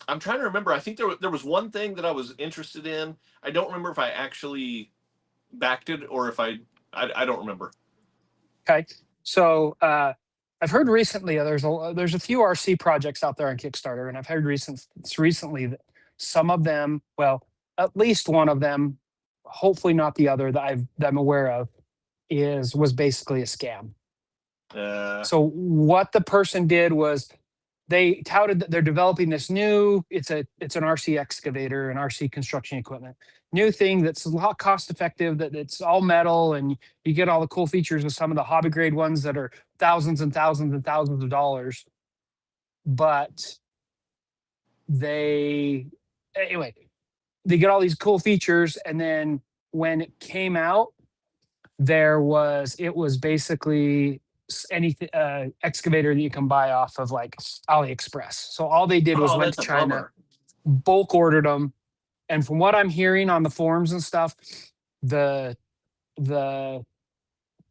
I'm trying to remember. I think there was one thing that I was interested in. I don't remember if I actually backed it or if I don't remember. Okay. So I've heard recently there's a few RC projects out there on Kickstarter, and I've heard recently that some of them, well, at least one of them, hopefully not the other that I'm aware of, was basically a scam. So what the person did was they touted that they're developing this new, it's an RC excavator and RC construction equipment, new thing that's a lot cost effective, that it's all metal and you get all the cool features of some of the hobby grade ones that are thousands and thousands and thousands of dollars. But they get all these cool features, and then when it came out, it was basically anything excavator that you can buy off of like AliExpress. So all they did was went to China, bulk ordered them, and from what I'm hearing on the forums and stuff, the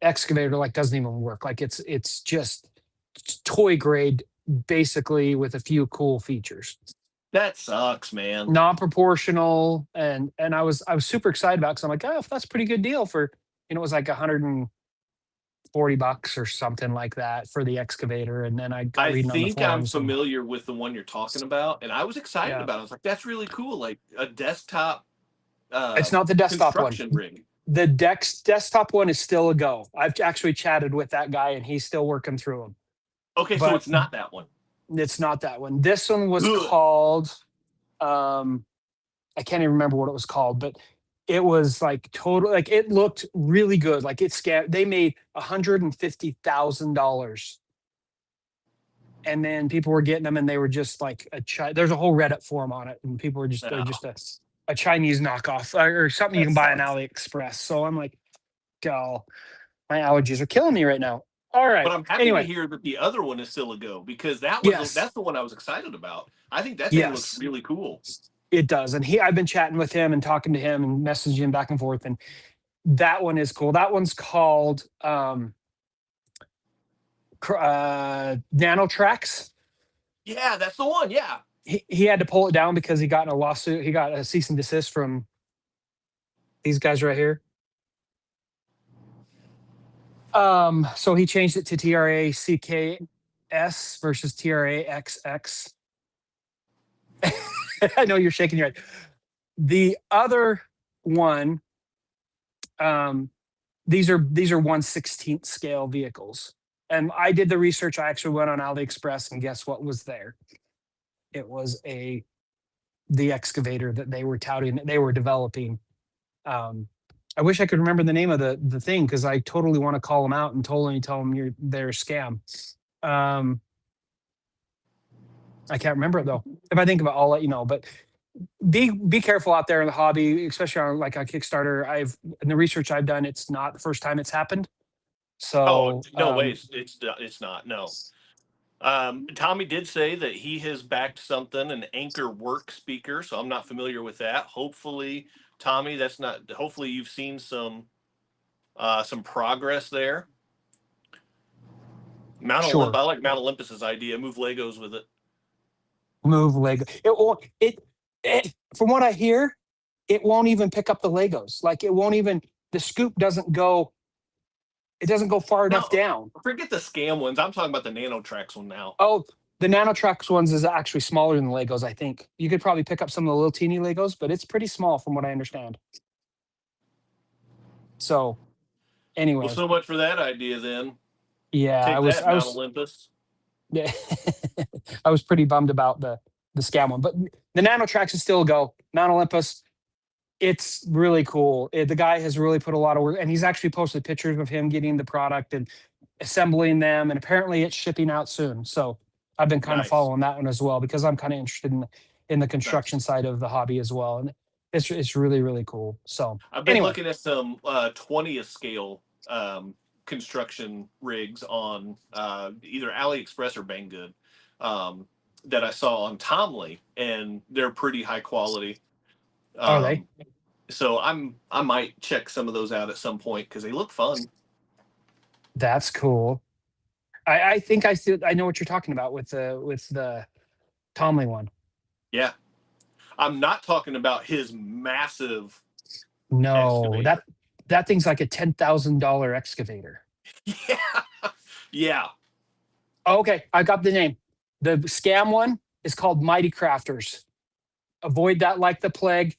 excavator like doesn't even work. Like it's just toy grade, basically, with a few cool features. That sucks, man. Non-proportional, and I was super excited about it, because I'm like, oh, that's a pretty good deal for, it was like $140 or something like that for the excavator. And then I think I'm familiar with the one you're talking about, and I was excited about it. I was like, that's really cool, like a desktop. It's not the desktop one. Rig. The desktop one is still a go. I've actually chatted with that guy, and he's still working through them. Okay, so it's not that one. It's not that one. This one was called, I can't even remember what it was called, but it was like total, like it looked really good. Like they made $150,000. And then people were getting them, and they were just like there's a whole Reddit forum on it, and people were just, they're just a Chinese knockoff or something you can buy on AliExpress. So I'm like, go, my allergies are killing me right now. All right. But I'm happy to hear that the other one is still a go, because that's the one I was excited about. I think that thing looks really cool. It does. And I've been chatting with him and talking to him and messaging him back and forth. And that one is cool. That one's called NanoTrax. Yeah, that's the one. Yeah. He had to pull it down because he got in a lawsuit. He got a cease and desist from these guys right here. So he changed it to TRACKS versus TRAXX. I know you're shaking your head. The other one, these are 1/16 scale vehicles. And I did the research. I actually went on AliExpress, and guess what was there? It was the excavator that they were touting, that they were developing. I wish I could remember the name of the thing, because I totally want to call them out and tell them they're a scam. I can't remember it though. If I think of it, I'll let you know. But be careful out there in the hobby, especially on Kickstarter. In the research I've done, it's not the first time it's happened. So no way, it's not. No. Tommy did say that he has backed something, an Anchor Work speaker. So I'm not familiar with that. Hopefully, Tommy, hopefully you've seen some progress there. Mount Olympus. I like Mount Olympus's idea. Move Legos with it. Move Lego. From what I hear, it won't even pick up the Legos. Like the scoop doesn't go. It doesn't go far enough down. Forget the scam ones. I'm talking about the NanoTrax one now. Oh, the NanoTrax ones is actually smaller than the Legos, I think. You could probably pick up some of the little teeny Legos, but it's pretty small from what I understand. So, anyway. Well, so much for that idea then. Yeah, I was Olympus. Yeah, I was pretty bummed about the scam one, but the NanoTrax is still a go. Mount Olympus, it's really cool. The guy has really put a lot of work, and he's actually posted pictures of him getting the product and assembling them, and apparently it's shipping out soon. So I've been kind of following that one as well, because I'm kind of interested in the construction side of the hobby as well, and it's really, really cool. So I've been looking at some 20th scale construction rigs on either AliExpress or Banggood that I saw on Tomly, and they're pretty high quality. Are they? So I might check some of those out at some point, because they look fun. That's cool. I think I know what you're talking about with the Tomley one. Yeah. I'm not talking about his massive No, excavator. that thing's like a $10,000 excavator. Yeah. Yeah. Okay, I got the name. The scam one is called Mighty Crafters. Avoid that like the plague.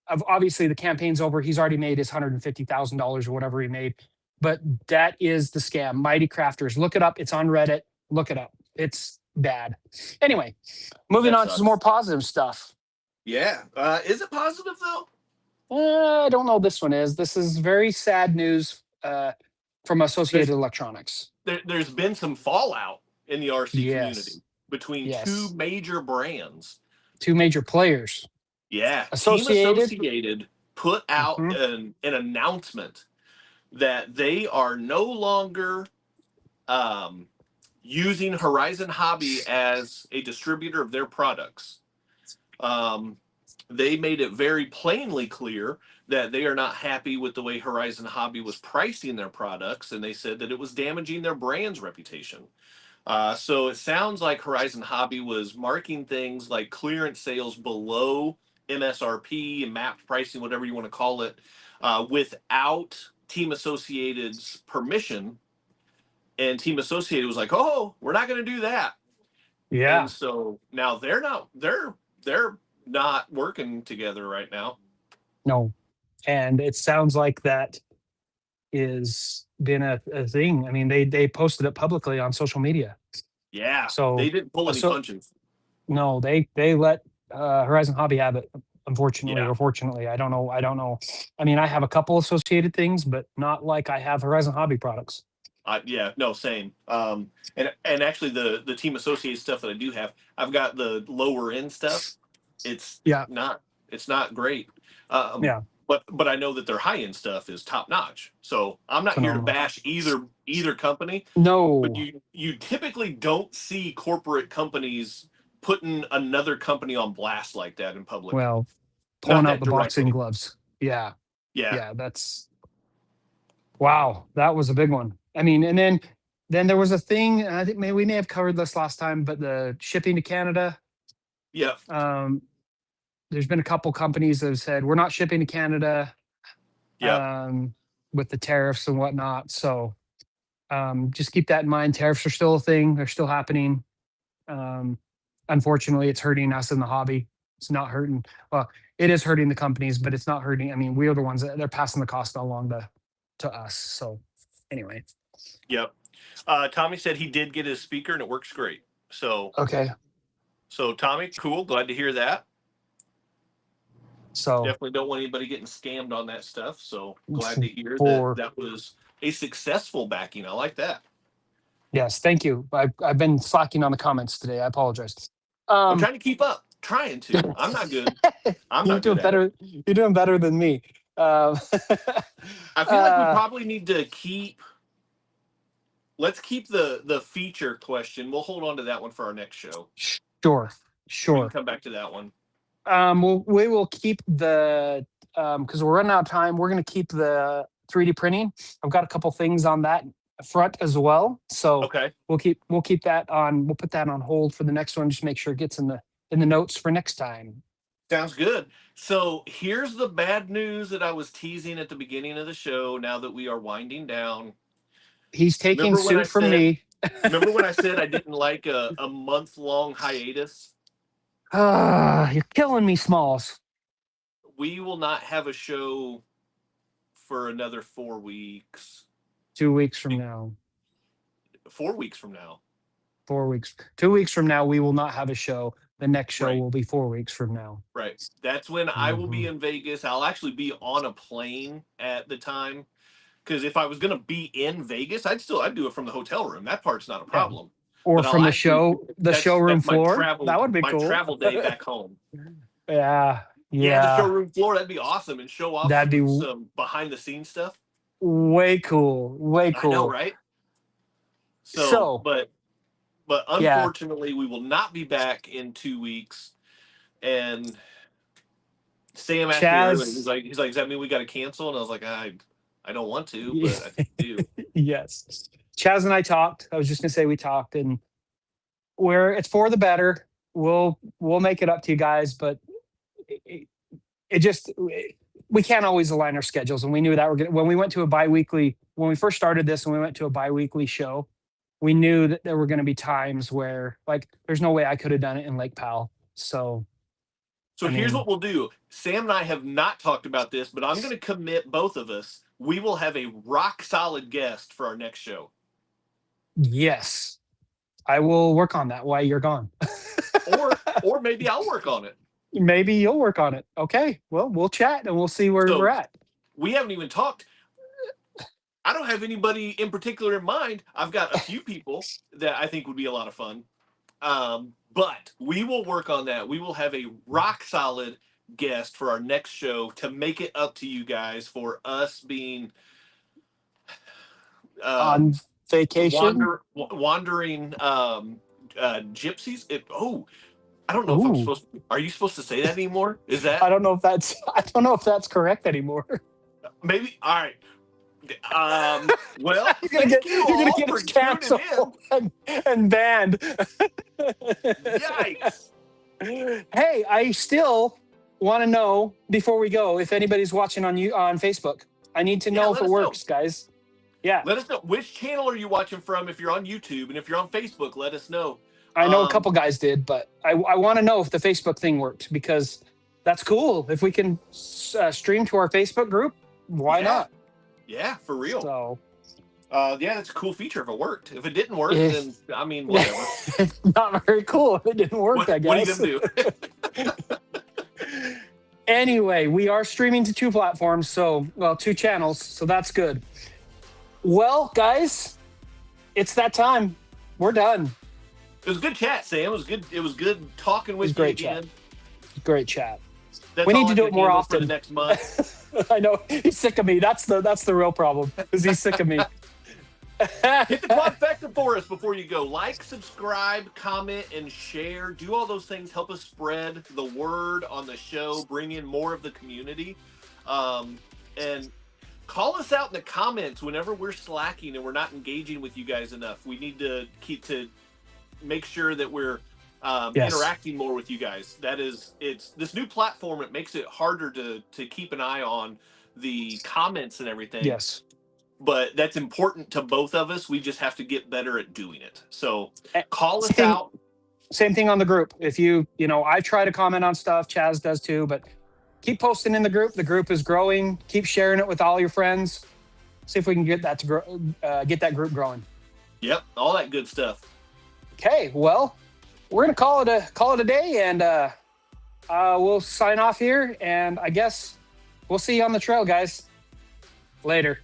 Obviously, the campaign's over. He's already made his $150,000 or whatever he made. But that is the scam. Mighty Crafters. Look it up. It's on Reddit. Look it up. It's bad. Anyway, moving That on to some more positive stuff. Yeah. Is it positive though? I don't know. This one is. This is very sad news from Associated Electronics. There's been some fallout in the RC community Yes. between Yes. two major brands. Two major players. Yeah. Associated. Team Associated put out an announcement that they are no longer using Horizon Hobby as a distributor of their products. They made it very plainly clear that they are not happy with the way Horizon Hobby was pricing their products, and they said that it was damaging their brand's reputation. So it sounds like Horizon Hobby was marking things like clearance sales below MSRP and mapped pricing, whatever you want to call it, without Team Associated's permission. And Team Associated was like, "Oh, we're not going to do that." Yeah. And so now they're not working together right now. No. And it sounds like that is been a thing. I mean, they posted it publicly on social media. Yeah. So they didn't pull any punches. No, they let Horizon Hobby have it, unfortunately or fortunately. I don't know. I mean, I have a couple associated things, but not like I have Horizon Hobby products. Yeah, no, same. And actually the Team Associated stuff that I do have, I've got the lower end stuff. It's not great. Yeah. But I know that their high end stuff is top notch. So I'm not here to bash either company. No. But you typically don't see corporate companies putting another company on blast like that in public. Well, pulling out the boxing gloves. Yeah. Yeah. That's wow. That was a big one. I mean, and then there was a thing. I think we may have covered this last time, but the shipping to Canada. Yeah. There's been a couple companies that have said we're not shipping to Canada. Yeah. With the tariffs and whatnot. So just keep that in mind. Tariffs are still a thing. They're still happening. Unfortunately, it's hurting us in the hobby. It's not hurting. Well, it is hurting the companies, but it's not hurting. I mean, we are the ones that they're passing the cost along to us. So anyway. Yep. Tommy said he did get his speaker and it works great. So okay. So Tommy, cool. Glad to hear that. So definitely don't want anybody getting scammed on that stuff. So glad to hear that was a successful backing. I like that. Yes, thank you. I've been slacking on the comments today. I apologize. I'm trying to keep up. Trying to. I'm not good. You're doing better. You're doing better than me. I feel like we probably need to keep. Let's keep the feature question. We'll hold on to that one for our next show. Sure. We can come back to that one. We will keep the because we're running out of time. We're going to keep the 3D printing. I've got a couple things on that front as well. So okay, we'll keep that on. We'll put that on hold for the next one. Just make sure it gets in the notes for next time. Sounds good. So here's the bad news that I was teasing at the beginning of the show. Now that we are winding down, he's taking suit from me. Remember when I said I didn't like a month-long hiatus? You're killing me, Smalls. We will not have a show for another 4 weeks. 2 weeks from now. 4 weeks from now. 4 weeks. 2 weeks from now, we will not have a show. The next show will be 4 weeks from now. Right. That's when I will be in Vegas. I'll actually be on a plane at the time. Because if I was going to be in Vegas, I'd do it from the hotel room. That part's not a problem. Or from the showroom floor. That would be cool. My travel day back home. Yeah. The showroom floor. That'd be awesome, and show off some behind the scenes stuff. Way cool. Way cool. I know, right? So but unfortunately, we will not be back in 2 weeks. And Sam asked me, he's like, does that mean we got to cancel? And I was like, I don't want to, but I think we do. Yes. Chaz and I talked. I was just gonna say we talked, and where it's for the better. We'll make it up to you guys, but it, it just we can't always align our schedules, and we knew that when we went to a biweekly when we first started this and we went to a biweekly show, we knew that there were going to be times where like there's no way I could have done it in Lake Powell. So here's what we'll do. Sam and I have not talked about this, but I'm going to commit both of us. We will have a rock solid guest for our next show. Yes, I will work on that while you're gone. or maybe I'll work on it. Maybe you'll work on it. Okay. Well, we'll chat and we'll see where we're at. We haven't even talked. I don't have anybody in particular in mind. I've got a few people that I think would be a lot of fun. But we will work on that. We will have a rock solid guest for our next show to make it up to you guys for us being on vacation, wandering gypsies. I don't know if I'm supposed to. Are you supposed to say that anymore? Is that? I don't know if that's correct anymore. Maybe. All right. Well, you're gonna get us canceled and banned. Yikes! Hey, I still want to know before we go if anybody's watching on Facebook. I need to know if it works, guys. Yeah, let us know which channel are you watching from. If you're on YouTube and if you're on Facebook, let us know. I know a couple guys did, but I want to know if the Facebook thing worked because that's cool. If we can stream to our Facebook group, why not? Yeah, for real. So, that's a cool feature if it worked. If it didn't work, then I mean, whatever. Not very cool if it didn't work, I guess. What are you gonna do? Anyway, we are streaming to 2 platforms, 2 channels, so that's good. Well, guys, it's that time. We're done. It was a good chat, Sam. It was good talking with you again. Great chat. That's we need to do it more often. For the next month. I know he's sick of me. That's the real problem. Is he's sick of me. Hit the trifecta for us before you go. Like, subscribe, comment, and share. Do all those things. Help us spread the word on the show. Bring in more of the community. And call us out in the comments whenever we're slacking and we're not engaging with you guys enough. We need to make sure that we're interacting more with you guys. It's this new platform. It makes it harder to keep an eye on the comments and everything. Yes. But that's important to both of us. We just have to get better at doing it. So call us out. Same thing on the group. If I try to comment on stuff, Chaz does too, but keep posting in the group. The group is growing. Keep sharing it with all your friends. See if we can get that to grow, get that group growing. Yep, all that good stuff. Okay, well, we're gonna call it a day, and we'll sign off here. And I guess we'll see you on the trail, guys. Later.